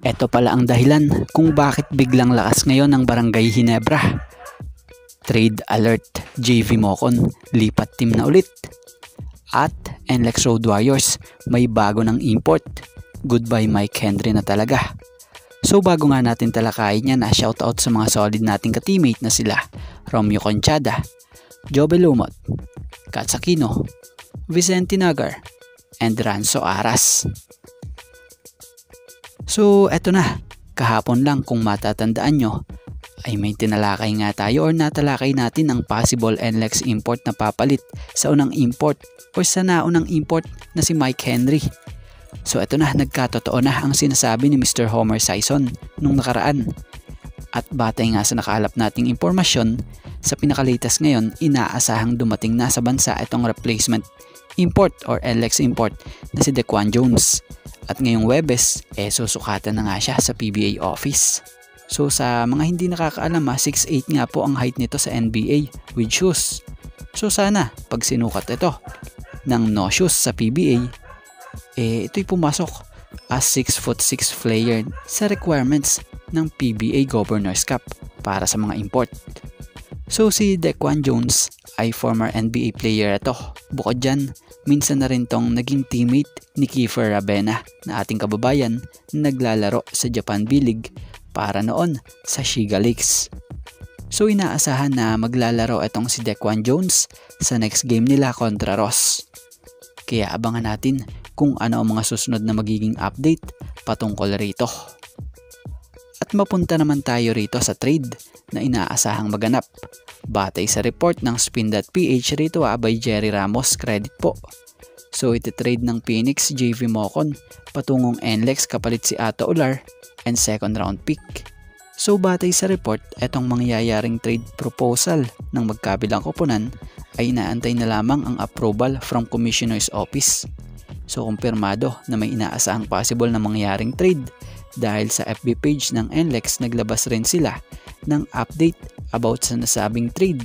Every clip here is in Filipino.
Ito pala ang dahilan kung bakit biglang lakas ngayon ng Barangay Ginebra. Trade alert, JV Mocon, lipat team na ulit. At NLEX Road Warriors, may bago ng import. Goodbye Mike Henry na talaga. So bago nga natin talakayin yan, shoutout sa mga solid nating ka-teammate na sila Romeo Conchada, Jobe Lumot, Kat Aquino, Vicente Nagar, and Ranzo Aras. So eto na, kahapon lang kung matatandaan nyo, ay may tinalakay nga tayo or natalakay natin ang possible NLEX import na papalit sa unang import o sa naunang import na si Mike Henry. So eto na, nagkatotoo na ang sinasabi ni Mr. Homer Sison nung nakaraan. At batay nga sa nakalap nating impormasyon, sa pinakalitas ngayon, inaasahang dumating na sa bansa itong replacement import or NLEX import na si Dequan Jones. At ngayong Webes, susukatan na nga siya sa PBA office. So sa mga hindi nakakaalam, 6'8 nga po ang height nito sa NBA with shoes. So sana pag sinukat ito ng no shoes sa PBA, ito'y pumasok as 6'6" player sa requirements ng PBA Governors Cup para sa mga import. So si Dequan Jones ay former NBA player ito. Bukod dyan, minsan na rin tong naging teammate ni Kiefer Ravena na ating kababayan na naglalaro sa Japan B-League para noon sa Shiga Lakes. So inaasahan na maglalaro itong si Dequan Jones sa next game nila kontra Ross. Kaya abangan natin kung ano ang mga susunod na magiging update patungkol rito. At mapunta naman tayo rito sa trade na inaasahang maganap. Batay sa report ng Spin.ph rito by Jerry Ramos, credit po. So ititrade ng Phoenix JV Mocon patungong NLEX kapalit si Ato Ular and second round pick. So batay sa report, etong mangyayaring trade proposal ng magkabilang koponan ay inaantay na lamang ang approval from Commissioner's Office. So kumpirmado na may inaasahang possible na mangyaring trade dahil sa FB page ng NLEX naglabas rin sila ng update about sa nasabing trade.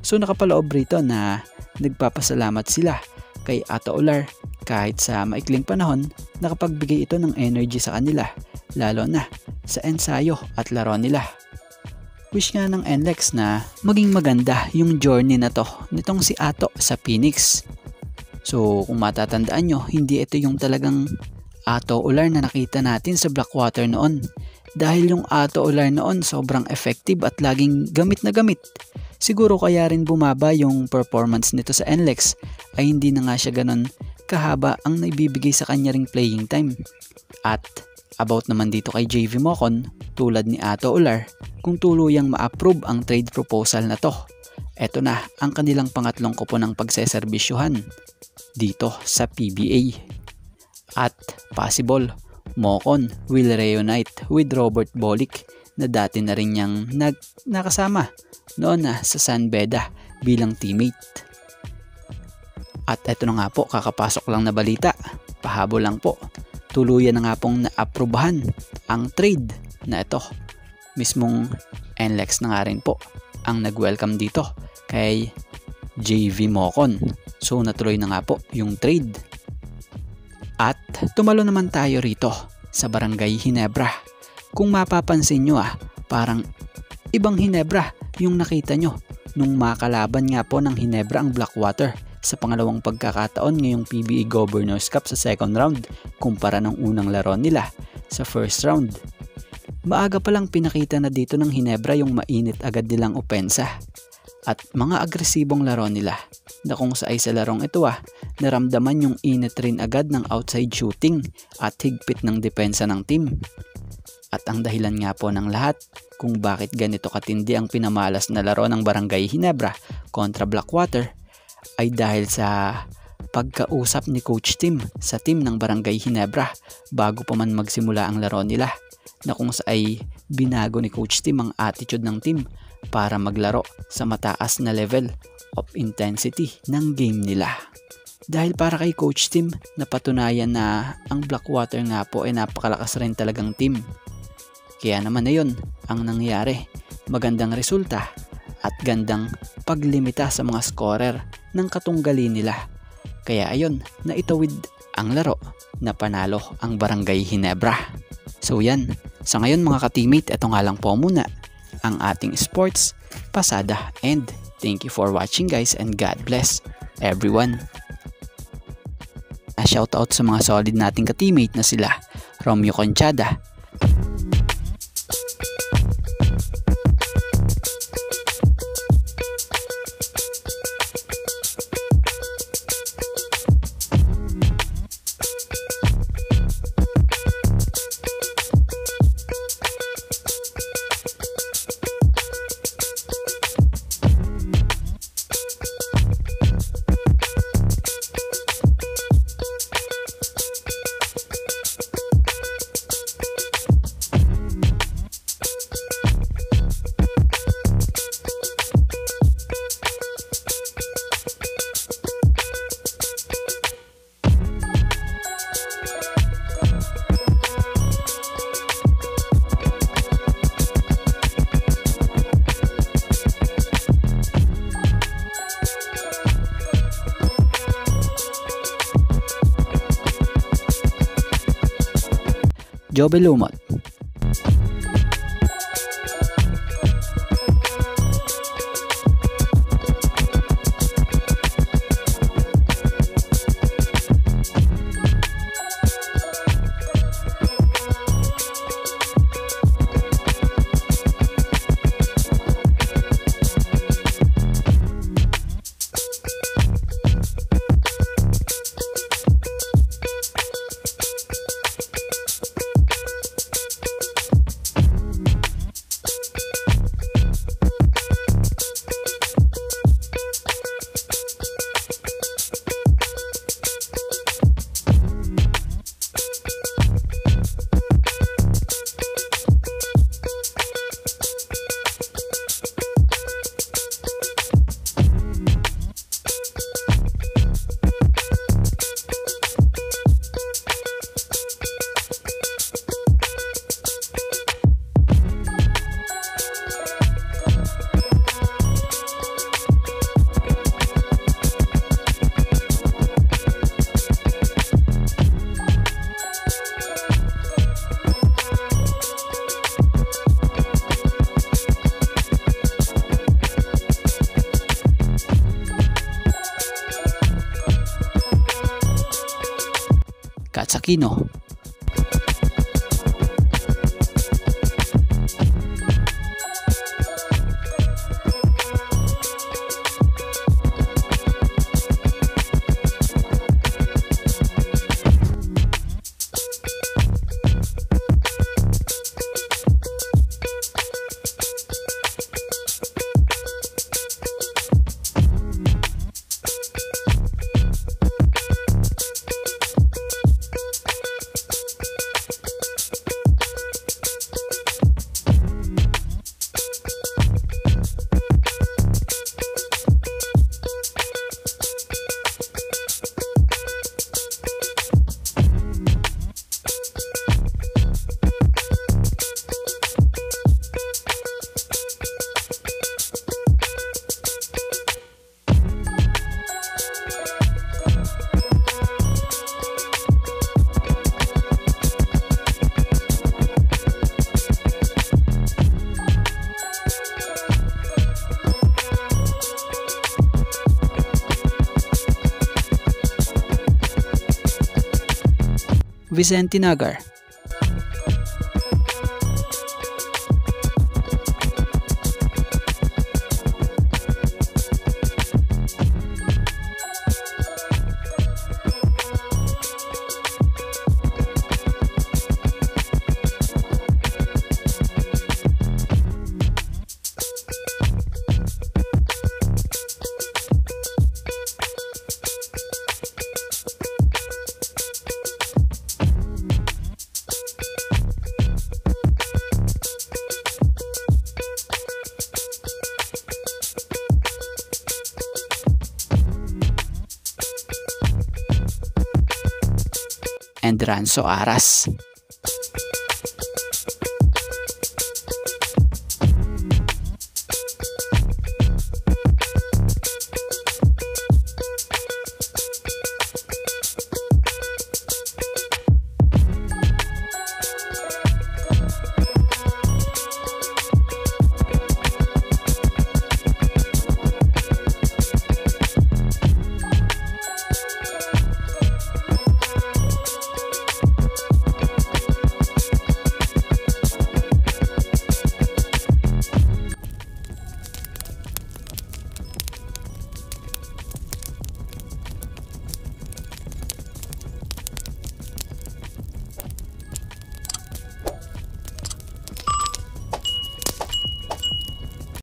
So nakapaloob rito na nagpapasalamat sila kay Ato Ular kahit sa maikling panahon nakapagbigay ito ng energy sa kanila, lalo na sa ensayo at laro nila. Wish nga ng NLEX na maging maganda yung journey na to nitong si Ato sa Phoenix. So kung matatandaan nyo, hindi ito yung talagang Ato Ular na nakita natin sa Blackwater noon. Dahil yung Ato Ular noon sobrang effective at laging gamit na gamit. Siguro kaya rin bumaba yung performance nito sa NLEX ay hindi na nga siya ganun kahaba ang naibibigay sa kanya ring playing time. At about naman dito kay JV Mocon, tulad ni Ato Ular, kung tuluyang ma-approve ang trade proposal na to, eto na ang kanilang pangatlong kuponang pagseserbisyuhan dito sa PBA. At possible, Mocon will reunite with Robert Bolick na dati na rin niyang nakasama noon na sa San Beda bilang teammate. At eto na nga po, kakapasok lang na balita, pahabol lang po, tuluyan na nga pong naaprubahan ang trade na ito. Mismong NLEX na nga rin po ang nag-welcome dito kay JV Mocon. So natuloy na nga po yung trade. At tumalo naman tayo rito sa Barangay Ginebra. Kung mapapansin nyo parang ibang Ginebra yung nakita nyo nung makalaban nga po ng Ginebra ang Blackwater sa pangalawang pagkakataon ngayong PBA Governors Cup sa second round kumpara ng unang laro nila sa first round. Maaga pa lang pinakita na dito ng Ginebra yung mainit agad nilang opensa at mga agresibong laro nila na kung sa isa larong ito naramdaman yung init rin agad ng outside shooting at higpit ng depensa ng team. At ang dahilan nga po ng lahat kung bakit ganito katindi ang pinamalas na laro ng Barangay Ginebra kontra Blackwater ay dahil sa pagkausap ni Coach Tim sa team ng Barangay Ginebra bago pa man magsimula ang laro nila, na kung sa ay binago ni Coach Tim ang attitude ng team para maglaro sa mataas na level of intensity ng game nila. Dahil para kay Coach Tim, napatunayan na ang Blackwater nga po ay napakalakas rin talagang team. Kaya naman na yun ang nangyari, magandang resulta at gandang paglimita sa mga scorer ng katunggali nila. Kaya ayun, naitawid ang laro na panalo ang Barangay Ginebra. So yan, sa ngayon mga ka-teammate, ito nga lang po muna ang ating sports pasada, and thank you for watching guys, and God bless everyone. Shoutout sa mga solid nating ka-teammate na sila Romeo Conchada, Jobe Lumot, Katsakino, Vicente Nagar, and Ranzo Aras.